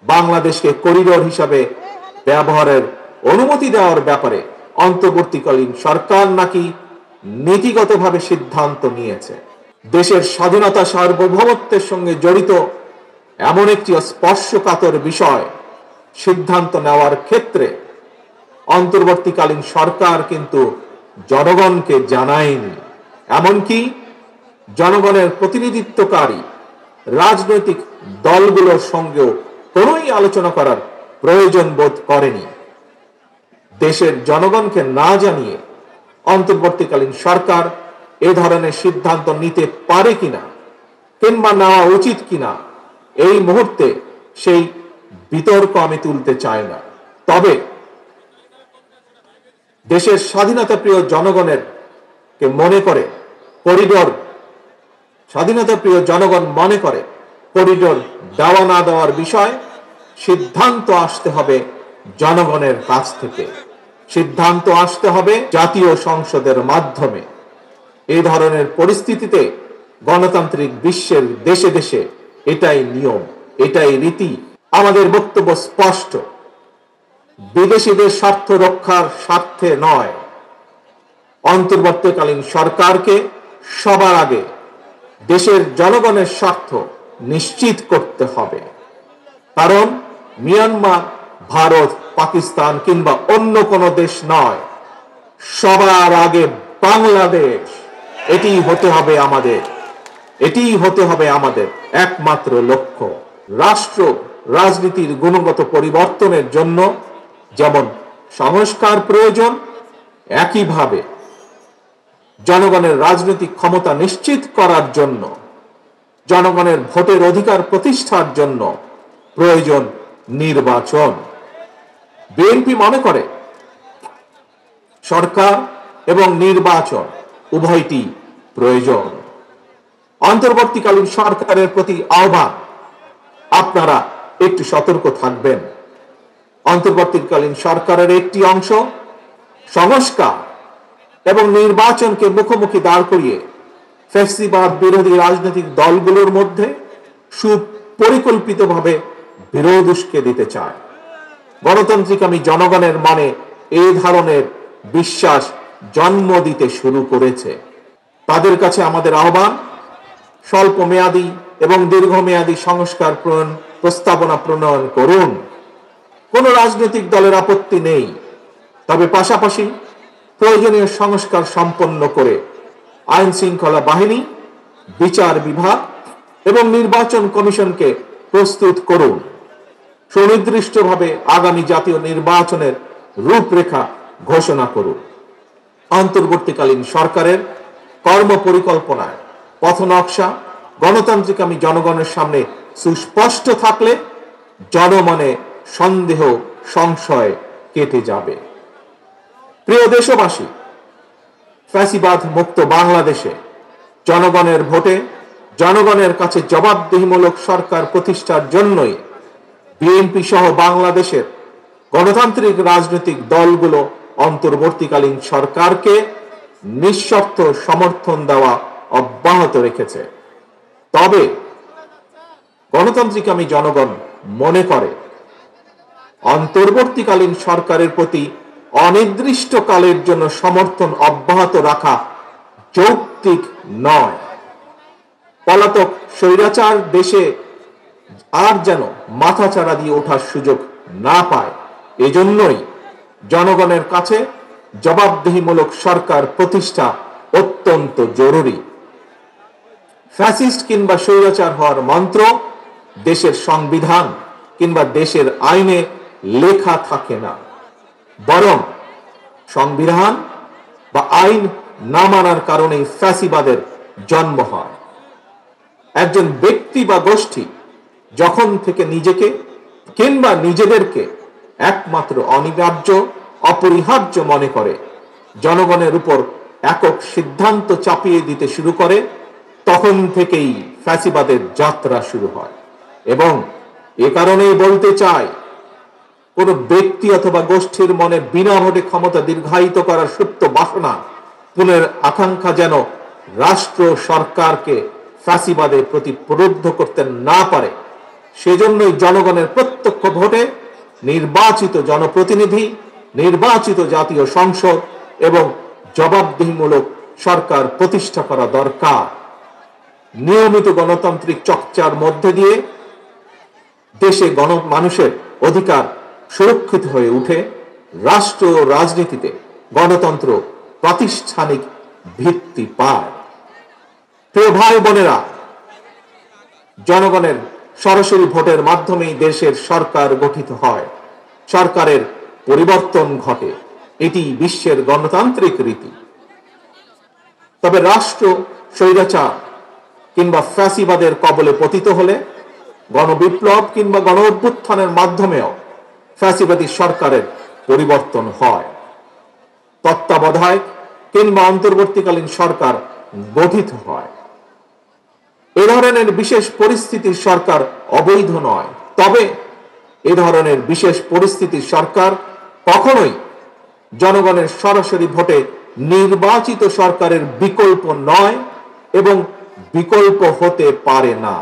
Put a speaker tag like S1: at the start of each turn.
S1: বাংলাদেশকে করিডোর হিসাবে ব্যবহারের অনুমতি দেওয়ার ব্যাপারে অন্তর্বর্তীকালীন সরকার নাকি নীতিগতভাবে সিদ্ধান্ত নিয়েছে। দেশের স্বাধীনতা সার্বভৌমত্বের সঙ্গে জড়িত এমন একটি স্পর্শকাতর বিষয় সিদ্ধান্ত নেওয়ার ক্ষেত্রে অন্তর্বর্তীকালীন সরকার কিন্তু জনগণকে জানায়নি, এমনকি জনগণের প্রতিনিধিত্বকারী রাজনৈতিক দলগুলোর সঙ্গেও কোনোই আলোচনা করার প্রয়োজন বোধ করেনি। দেশের জনগণকে না জানিয়ে অন্তর্বর্তীকালীন সরকার এ ধরনের সিদ্ধান্ত নিতে পারে কিনা কিংবা নেওয়া উচিত কিনা এই মুহূর্তে সেই বিতর্ক আমি তুলতে চাই না। তবে দেশের স্বাধীনতা প্রিয় জনগণের কে মনে করে করিডোর, স্বাধীনতা প্রিয় জনগণ মনে করে করিডোর দেওয়া না দেওয়ার বিষয় সিদ্ধান্ত আসতে হবে জনগণের কাছ থেকে, সিদ্ধান্ত আসতে হবে জাতীয় সংসদের মাধ্যমে। এই ধরনের পরিস্থিতিতে গণতান্ত্রিক বিশ্বের দেশে দেশে এটাই নিয়ম, এটাই রীতি। আমাদের বক্তব্য স্পষ্ট, বিদেশিদের স্বার্থ রক্ষার স্বার্থে নয়, অন্তর্বর্তীকালীন সরকারকে সবার আগে দেশের জনগণের স্বার্থ নিশ্চিত করতে হবে। কারণ মিয়ানমার, ভারত, পাকিস্তান কিংবা অন্য কোনো দেশ নয়, সবার আগে বাংলাদেশ। এটিই হতে হবে আমাদের, এটিই হতে হবে আমাদের একমাত্র লক্ষ্য। রাষ্ট্র রাজনীতির গুণগত পরিবর্তনের জন্য যেমন সংস্কার প্রয়োজন, একইভাবে জনগণের রাজনৈতিক ক্ষমতা নিশ্চিত করার জন্য, জনগণের ভোটের অধিকার প্রতিষ্ঠার জন্য প্রয়োজন নির্বাচন। বিএনপি মনে করে সরকার এবং নির্বাচন উভয়টি প্রয়োজন। অন্তর্বর্তীকালীন সরকারের প্রতি আহ্বান, আপনারা একটু সতর্ক থাকবেন। অন্তর্বর্তীকালীন সরকারের একটি অংশ সংস্কার এবং নির্বাচনকে মুখোমুখি দাঁড় করিয়ে ফ্যাসিবাদ বিরোধী রাজনৈতিক দলগুলোর মধ্যে সুপরিকল্পিতভাবে বিরোধ উস্কে দিতে চায়। গণতান্ত্রিক জনগণের মানে এই ধরনের বিশ্বাস জন্ম দিতে শুরু করেছে। তাদের কাছে আমাদের আহ্বান, স্বল্প মেয়াদী এবং দীর্ঘমেয়াদী সংস্কার প্রস্তাবনা প্রণয়ন করুন। কোন রাজনৈতিক দলের আপত্তি নেই, তবে পাশাপাশি প্রয়োজনীয় সংস্কার সম্পন্ন করে আইন শৃঙ্খলা বাহিনী, বিচার বিভাগ এবং নির্বাচন কমিশনকে প্রস্তুত করুন। সুনির্দিষ্টভাবে আগামী জাতীয় নির্বাচনের রূপরেখা ঘোষণা করুন। অন্তর্বর্তীকালীন সরকারের কর্মপরিকল্পনায় পথনকশা গণতান্ত্রিক জনগণের সামনে সুস্পষ্ট থাকলে জনমনে সন্দেহ সংশয় কেটে যাবে। প্রিয় দেশবাসী, ফ্যাসিবাদ মুক্ত বাংলাদেশে জনগণের ভোটে জনগণের কাছে জবাবদিহিমূলক সরকার প্রতিষ্ঠার জন্যই বিএনপি সহ বাংলাদেশের গণতান্ত্রিক রাজনৈতিক দলগুলো অন্তর্বর্তীকালীন সরকারকে নিঃশর্ত সমর্থন দেওয়া অব্যাহত রেখেছে। তবে গণতান্ত্রিক জনগণ মনে করে অন্তর্বর্তীকালীন সরকারের প্রতি অনির্দিষ্টকালের জন্য সমর্থন অব্যাহত রাখা যৌক্তিক নয়। পলাতক স্বৈরাচার দেশে আর যেন মাথাচাড়া দিয়ে ওঠার সুযোগ না পায়, এজন্যই জনগণের কাছে জবাবদিহিমূলক সরকার প্রতিষ্ঠা অত্যন্ত জরুরি। ফ্যাসিস্ট কিংবা স্বৈরাচার হওয়ার মন্ত্র দেশের সংবিধান কিংবা দেশের আইনে লেখা থাকে না, বরং সংবিধান বা আইন না মানার কারণেই ফ্যাসিবাদের জন্ম হয়। একজন ব্যক্তি বা গোষ্ঠী যখন থেকে নিজেকে কিংবা নিজেদেরকে একমাত্র অনিবার্য অপরিহার্য মনে করে জনগণের উপর একক সিদ্ধান্ত চাপিয়ে দিতে শুরু করে, তখন থেকেই ফ্যাসিবাদের যাত্রা শুরু হয়। এবং এ কারণেই বলতে চাই, কোন ব্যক্তি অথবা গোষ্ঠীর মনে বিনা ভোটে ক্ষমতা দীর্ঘায়িত করার সুপ্ত বাসনা, পুনের আকাঙ্ক্ষা যেন রাষ্ট্র সরকারকে ফ্যাসিবাদের প্রতি প্রলুব্ধ করতে না পারে, সেজন্যই জনগণের প্রত্যক্ষ ভোটে নির্বাচিত জনপ্রতিনিধি, নির্বাচিত জাতীয় সংসদ এবং জবাবদিহিমূলক সরকার প্রতিষ্ঠা করা দরকার। নিয়মিত গণতান্ত্রিক চর্চার মধ্যে দিয়ে দেশে মানুষের অধিকার সুরক্ষিত হয়ে উঠে, রাষ্ট্র ও রাজনীতিতে গণতন্ত্র প্রাতিষ্ঠানিক ভিত্তি পায়। প্রিয় ভাই বোনেরা, জনগণের সরাসরি ভোটের মাধ্যমেই দেশের সরকার গঠিত হয়, সরকারের পরিবর্তন ঘটে। এটি বিশ্বের গণতান্ত্রিক রীতি। তবে রাষ্ট্র স্বৈরাচার কিংবা ফ্যাসিবাদের কবলে পতিত হলে গণবিপ্লব কিংবা গণ অভ্যুত্থানের মাধ্যমেও ফ্যাসিবাদী সরকারের পরিবর্তন হয়। তত্ত্বাবধায়ক কিংবা অন্তর্বর্তীকালীন সরকার গঠিত হয়। এ ধরনের বিশেষ পরিস্থিতির সরকার অবৈধ নয়, তবে এ ধরনের বিশেষ পরিস্থিতির সরকার কখনোই জনগণের সরাসরি ভোটে নির্বাচিত সরকারের বিকল্প নয় এবং বিকল্প হতে পারে না।